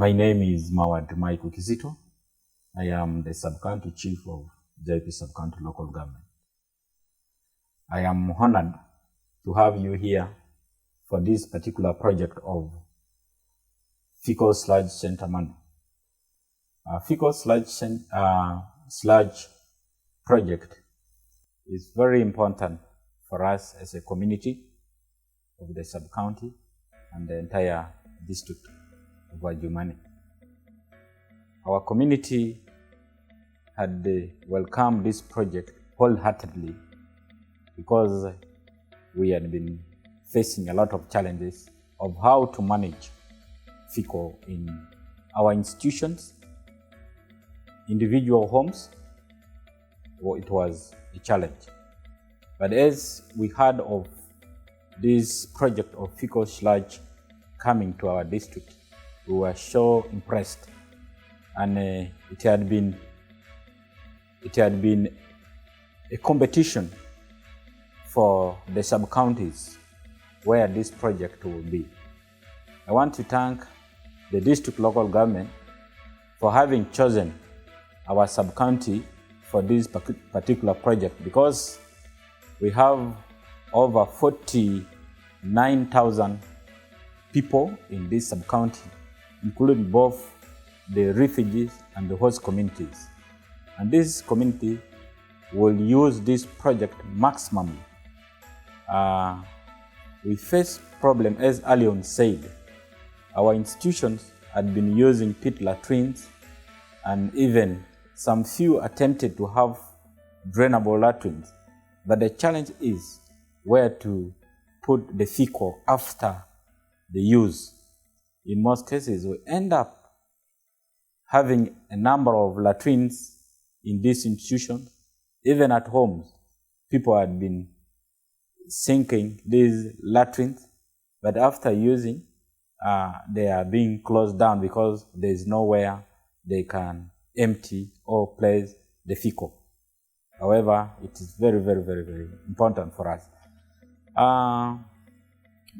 My name is Mawad Michael Kizito. I am the Sub-County Chief of JP Sub-County Local Government. I am honored to have you here for this particular project of faecal sludge center money. Faecal sludge project is very important for us as a community of the sub-county and the entire district of Uganda. Our community had welcomed this project wholeheartedly because we had been facing a lot of challenges of how to manage faecal in our institutions, individual homes. It was a challenge. But as we heard of this project of faecal sludge coming to our district, we were so impressed, and it had been a competition for the sub-counties where this project will be. I want to thank the district local government for having chosen our sub-county for this particular project, because we have over 49,000 people in this sub-county, including both the refugees and the host communities. And this community will use this project maximally. We face problem, as Alion said. Our institutions had been using pit latrines, and even some few attempted to have drainable latrines. But the challenge is where to put the faecal after the use. In most cases, we end up having a number of latrines in this institution. Even at homes, people had been sinking these latrines, but after using, they are being closed down because there is nowhere they can empty or place the faecal. However, it is very, very, very, very important for us.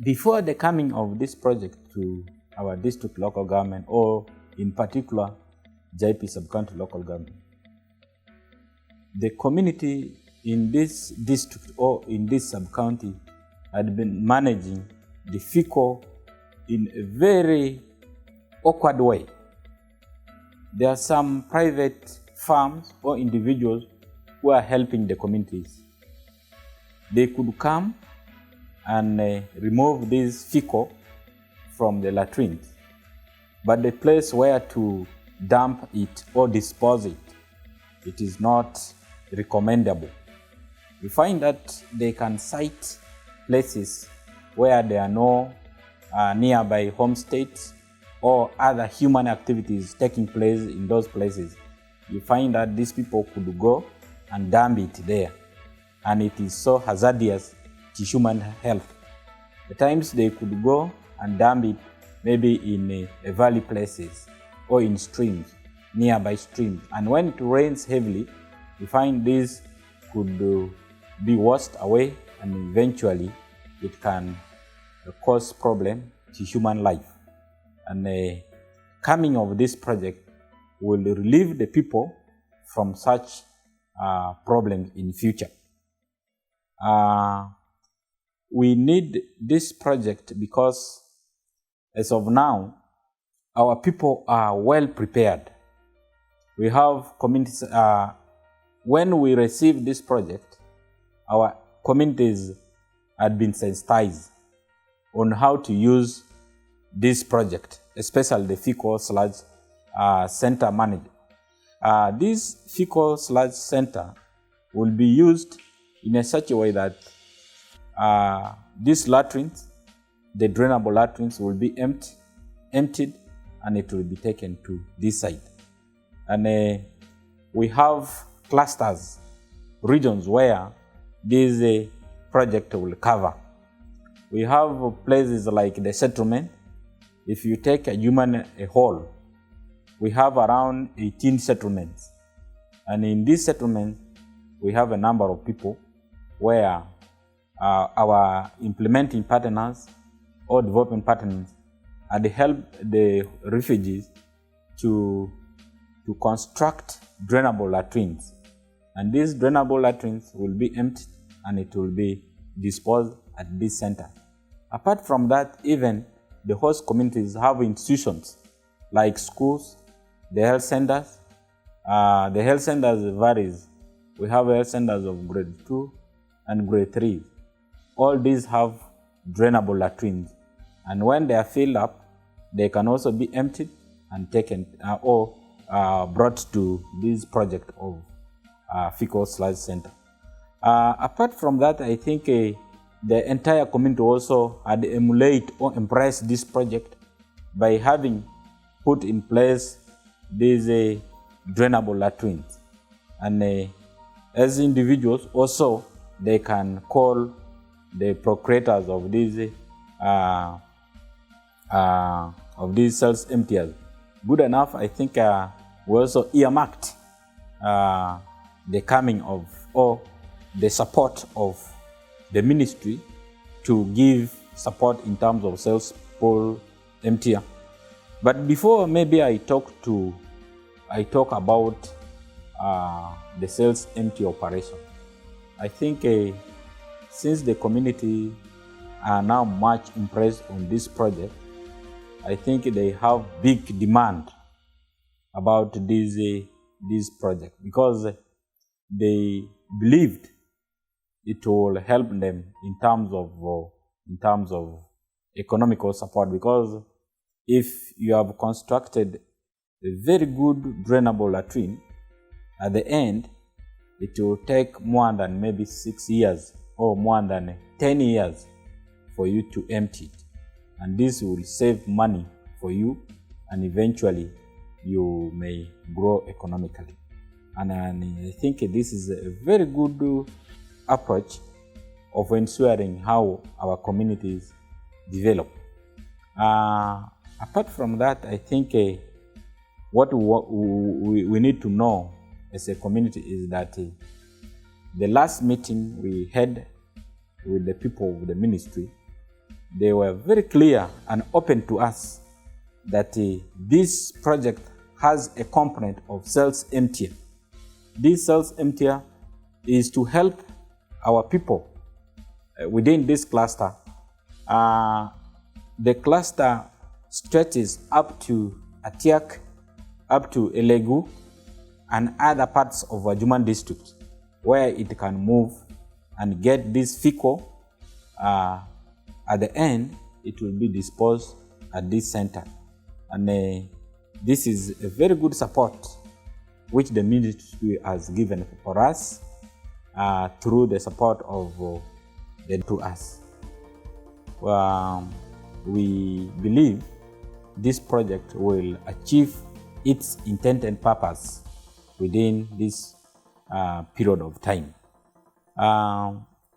Before the coming of this project to our district local government, or in particular JP Sub-County Local Government, the community in this district or in this sub-county had been managing the faecal in a very awkward way. There are some private farms or individuals who are helping the communities. They could come and remove this faecal from the latrines, but the place where to dump it or dispose it, it is not recommendable. We find that they can cite places where there are no nearby homesteads or other human activities taking place in those places. You find that these people could go and dump it there, and it is so hazardous to human health. At times they could go and dump it maybe in valley places or in streams, nearby streams. And when it rains heavily, you find this could be washed away, and eventually it can cause problem to human life. And the coming of this project will relieve the people from such problems in future. We need this project because as of now, our people are well prepared. We have communities. When we received this project, our communities had been sensitized on how to use this project, especially the faecal sludge center management. This faecal sludge center will be used in such a way that these latrines, the drainable latrines, will be emptied, and it will be taken to this site. And we have clusters, regions where this project will cover. We have places like the settlement. If you take a whole, we have around 18 settlements. And in this settlement, we have a number of people where our implementing partners or development partners and help the refugees to construct drainable latrines. And these drainable latrines will be emptied and it will be disposed at this center. Apart from that, even the host communities have institutions like schools, the health centers. The health centers varies. We have health centers of grade 2 and grade 3. All these have drainable latrines. And when they are filled up, they can also be emptied and taken or brought to this project of faecal sludge center. Apart from that, I think the entire community also had emulate or embrace this project by having put in place these drainable latrines. And as individuals also, they can call the proprietors of these cells emptiers. Good enough, I think we also earmarked the coming of or the support of the ministry to give support in terms of cells pool emptier. But before maybe I talk about the cells empty operation, I think since the community are now much impressed on this project, I think they have big demand about this project because they believed it will help them in terms of economical support. Because if you have constructed a very good drainable latrine, at the end it will take more than maybe 6 years or more than 10 years for you to empty it. And this will save money for you, and eventually you may grow economically. And I think this is a very good approach of ensuring how our communities develop. Apart from that, I think what we need to know as a community is that the last meeting we had with the people of the ministry, they were very clear and open to us that this project has a component of cells emptier. This cells emptier is to help our people within this cluster. The cluster stretches up to Atiak, up to Elegu, and other parts of Ajuman district, where it can move and get this faecal. At the end, it will be disposed at this center. And this is a very good support which the ministry has given for us through the support of to us. We believe this project will achieve its intended purpose within this period of time.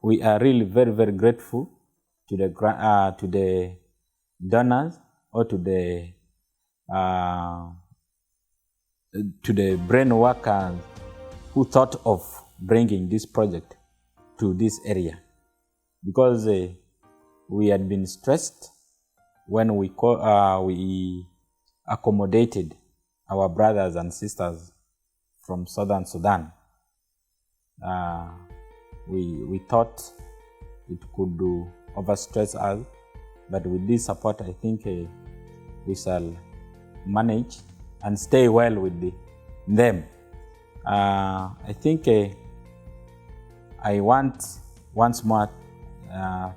We are really very, very grateful to the donors or to the brain workers who thought of bringing this project to this area, because we had been stressed when we accommodated our brothers and sisters from Southern Sudan. We thought it could overstress us, but with this support, I think we shall manage and stay well with them. I think I want once more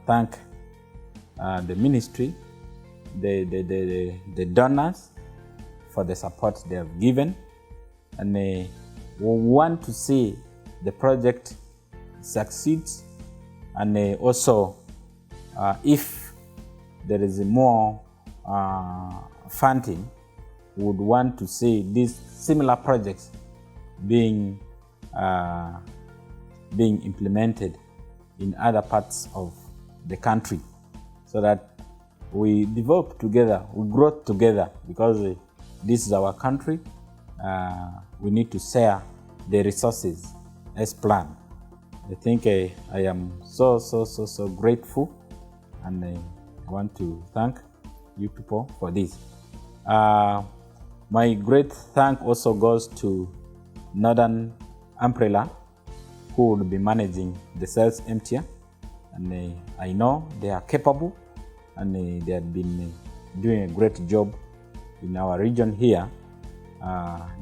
thank the ministry, the donors for the support they have given, and we want to see the project succeeds, and also if there is more funding, we would want to see these similar projects being implemented in other parts of the country, so that we develop together, we grow together, because this is our country. We need to share the resources as planned. I think I am so grateful, and I want to thank you people for this. My great thank also goes to Northern Umbrella, who will be managing the cells emptier. And I know they are capable, and they have been doing a great job in our region here.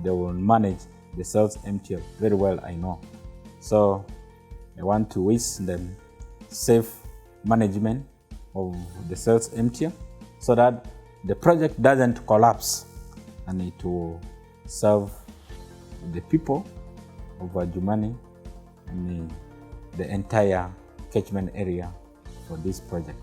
They will manage the cells emptier very well, I know. So I want to wish them safe management of the cells emptier, so that the project doesn't collapse, and it will serve the people of Adjumani and the entire catchment area for this project.